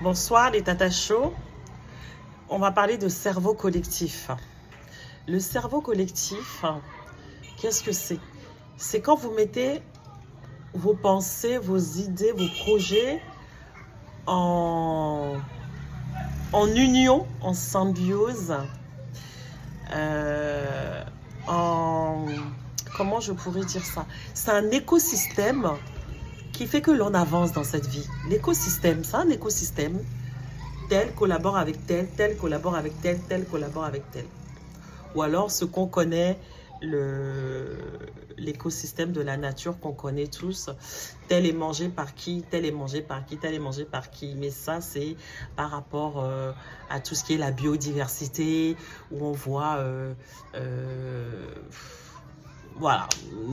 Bonsoir les Tata Show. On va parler de cerveau collectif. Le cerveau collectif, qu'est-ce que c'est? C'est quand vous mettez vos pensées, vos idées, vos projets en union, en symbiose, en... Comment je pourrais dire ça? C'est un écosystème qui fait que l'on avance dans cette vie. L'écosystème, c'est un écosystème. Tel collabore avec tel, tel collabore avec tel, tel collabore avec tel. Ou alors ce qu'on connaît, l'écosystème de la nature qu'on connaît tous, tel est mangé par qui, tel est mangé par qui, tel est mangé par qui. Mais ça, c'est par rapport à tout ce qui est la biodiversité, où on voit voilà,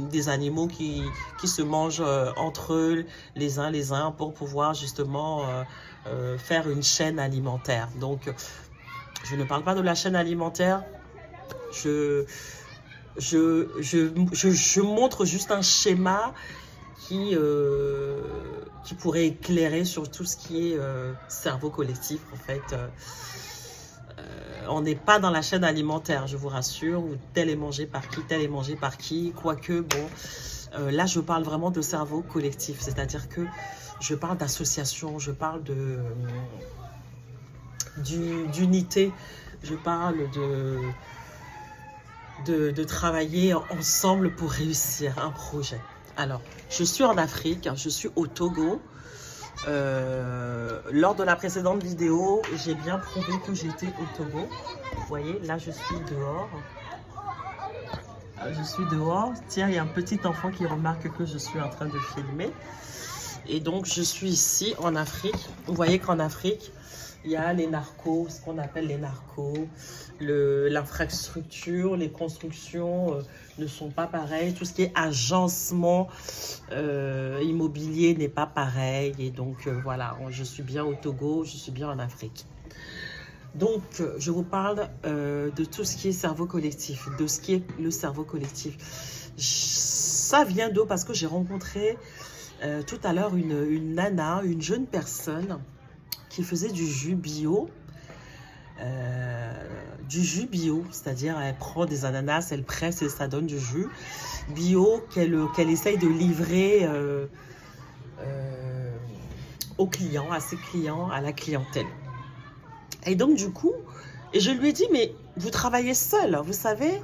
des animaux qui se mangent entre eux les uns pour pouvoir justement faire une chaîne alimentaire. Donc, je ne parle pas de la chaîne alimentaire, je montre juste un schéma qui pourrait éclairer sur tout ce qui est cerveau collectif, en fait. On n'est pas dans la chaîne alimentaire, je vous rassure, où tel est mangé par qui, tel est mangé par qui, quoique, bon, là, je parle vraiment de cerveau collectif, c'est-à-dire que je parle d'association, je parle d'unité, je parle de travailler ensemble pour réussir un projet. Alors, je suis en Afrique, je suis au Togo. Lors de la précédente vidéo, j'ai bien prouvé que j'étais au Togo. Vous voyez, là je suis dehors. Je suis dehors. Tiens, il y a un petit enfant qui remarque que je suis en train de filmer. Et donc, je suis ici en Afrique. Vous voyez qu'en Afrique, il y a les narcos, ce qu'on appelle les narcos. L'infrastructure, les constructions ne sont pas pareilles. Tout ce qui est agencement immobilier n'est pas pareil. Et donc, voilà, je suis bien au Togo, je suis bien en Afrique. Donc, je vous parle de tout ce qui est cerveau collectif, de ce qui est le cerveau collectif. Ça vient d'où? Parce que j'ai rencontré tout à l'heure une nana, une jeune personne qui faisait du jus bio. C'est-à-dire elle prend des ananas, elle presse et ça donne du jus bio qu'elle essaye de livrer aux clients, à ses clients, à la clientèle. Et donc du coup, et je lui ai dit, mais vous travaillez seul, vous savez,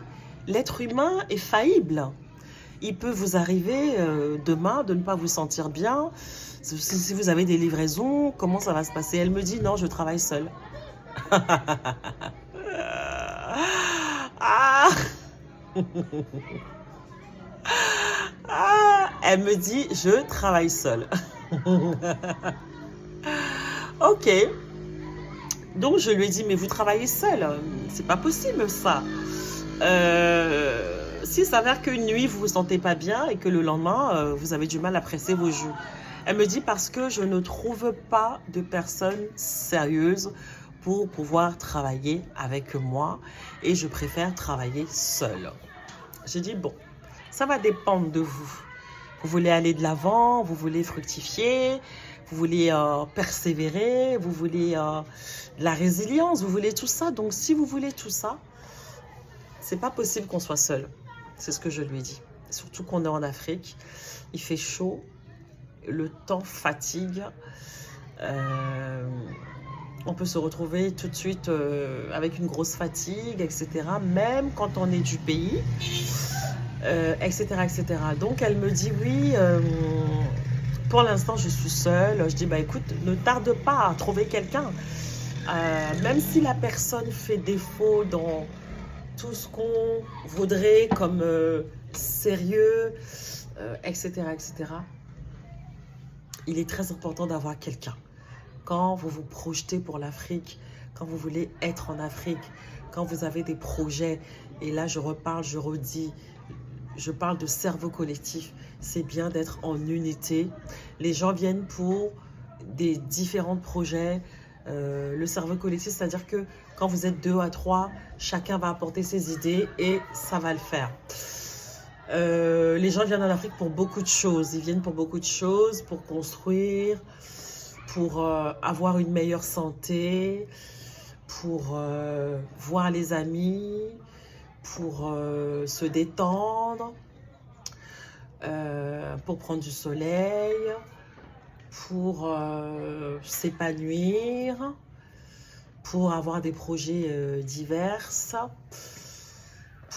l'être humain est faillible. Il peut vous arriver demain de ne pas vous sentir bien. Si vous avez des livraisons, comment ça va se passer? Elle me dit, non, je travaille seule. Ah. Ah. Elle me dit, je travaille seule. Ok. Donc je lui ai dit, mais vous travaillez seule. C'est pas possible ça. S'il s'avère qu'une nuit, vous vous sentez pas bien et que le lendemain, vous avez du mal à presser vos jus. Elle me dit parce que je ne trouve pas de personnes sérieuses pour pouvoir travailler avec moi et je préfère travailler seule. J'ai dit, bon, ça va dépendre de vous. Vous voulez aller de l'avant, vous voulez fructifier, vous voulez persévérer, vous voulez de la résilience, vous voulez tout ça. Donc, si vous voulez tout ça, c'est pas possible qu'on soit seul. C'est ce que je lui ai dit. Surtout qu'on est en Afrique, il fait chaud, le temps fatigue. On peut se retrouver tout de suite avec une grosse fatigue, etc. Même quand on est du pays, etc., etc. Donc, elle me dit, oui, pour l'instant, je suis seule. Je dis, bah écoute, ne tarde pas à trouver quelqu'un. Même si la personne fait défaut dans tout ce qu'on voudrait comme sérieux, etc., etc. Il est très important d'avoir quelqu'un. Quand vous vous projetez pour l'Afrique, quand vous voulez être en Afrique, quand vous avez des projets, et là je reparle, je redis, je parle de cerveau collectif, c'est bien d'être en unité. Les gens viennent pour des différents projets. Le cerveau collectif, c'est-à-dire que quand vous êtes 2 à 3, chacun va apporter ses idées et ça va le faire. Les gens viennent en Afrique pour beaucoup de choses. Ils viennent pour beaucoup de choses, pour construire, pour avoir une meilleure santé, pour voir les amis, pour se détendre, pour prendre du soleil, pour s'épanouir, pour avoir des projets divers,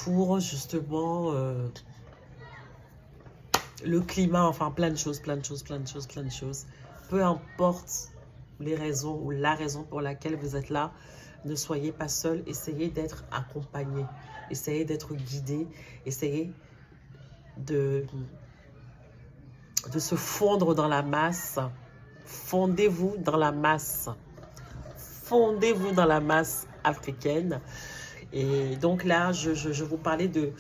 pour justement le climat, enfin plein de choses, plein de choses, plein de choses, plein de choses. Peu importe les raisons ou la raison pour laquelle vous êtes là, ne soyez pas seul, essayez d'être accompagné, essayez d'être guidé, essayez de se fondre dans la masse. Fondez-vous dans la masse. Fondez-vous dans la masse africaine. Et donc là, je vous parlais de...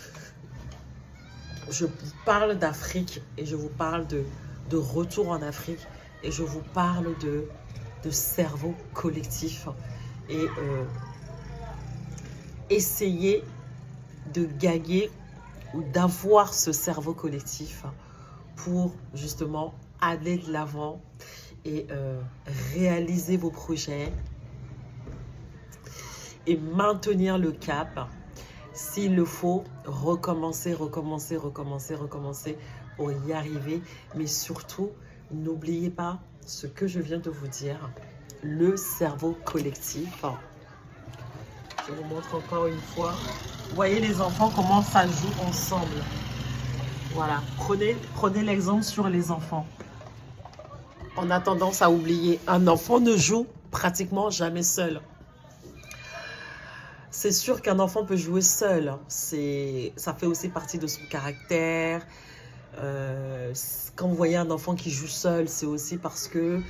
Je vous parle d'Afrique et je vous parle de retour en Afrique et je vous parle de cerveau collectif. Et essayez de gagner ou d'avoir ce cerveau collectif pour justement aller de l'avant et réaliser vos projets et maintenir le cap. S'il le faut, recommencer, recommencer, recommencer, recommencer pour y arriver. Mais surtout, n'oubliez pas ce que je viens de vous dire, le cerveau collectif. Je vous montre encore une fois. Vous voyez les enfants, comment ça joue ensemble. Voilà, prenez l'exemple sur les enfants. On a tendance à oublier, un enfant ne joue pratiquement jamais seul. C'est sûr qu'un enfant peut jouer seul. Ça fait aussi partie de son caractère. Quand vous voyez un enfant qui joue seul, c'est aussi parce que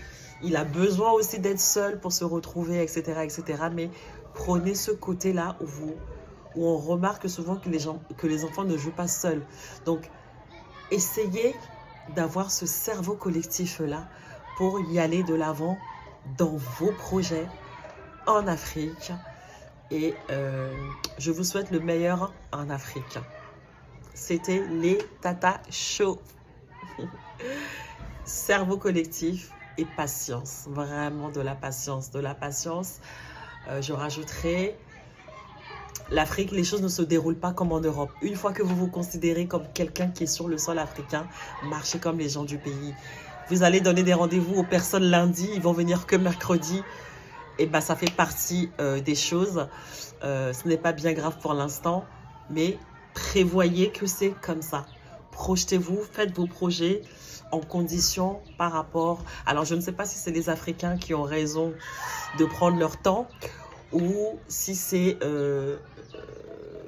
il a besoin aussi d'être seul pour se retrouver, etc., etc. Mais prenez ce côté-là où on remarque souvent que les enfants ne jouent pas seuls. Donc, essayez d'avoir ce cerveau collectif-là pour y aller de l'avant dans vos projets en Afrique. Et je vous souhaite le meilleur en Afrique. C'était les Tata Show. Cerveau collectif et patience. Vraiment de la patience. De la patience. Je rajouterai, l'Afrique, les choses ne se déroulent pas comme en Europe. Une fois que vous vous considérez comme quelqu'un qui est sur le sol africain, marchez comme les gens du pays. Vous allez donner des rendez-vous aux personnes lundi, ils vont venir que mercredi. Et ben, ça fait partie des choses. Ce n'est pas bien grave pour l'instant, mais prévoyez que c'est comme ça. Projetez-vous, faites vos projets en condition par rapport... Alors, je ne sais pas si c'est les Africains qui ont raison de prendre leur temps ou si c'est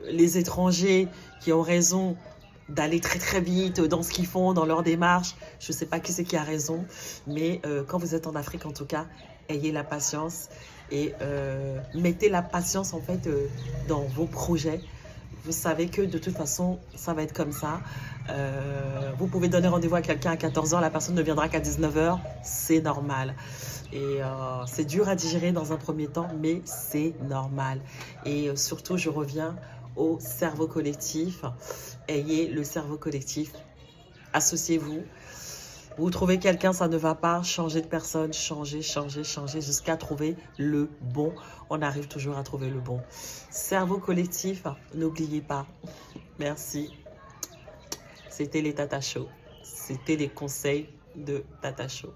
les étrangers qui ont raison d'aller très très vite dans ce qu'ils font, dans leur démarche. Je ne sais pas qui c'est qui a raison, mais quand vous êtes en Afrique, en tout cas, ayez la patience et mettez la patience en fait dans vos projets. Vous savez que de toute façon, ça va être comme ça. Vous pouvez donner rendez-vous à quelqu'un à 14 h, la personne ne viendra qu'à 19 h, c'est normal. Et c'est dur à digérer dans un premier temps, mais c'est normal. Et surtout, je reviens au cerveau collectif. Ayez le cerveau collectif. Associez-vous. Vous trouvez quelqu'un, ça ne va pas, changez de personne, changez jusqu'à trouver le bon. On arrive toujours à trouver le bon. Cerveau collectif, n'oubliez pas. Merci. C'était les Tata Show. C'était les conseils de Tata Show.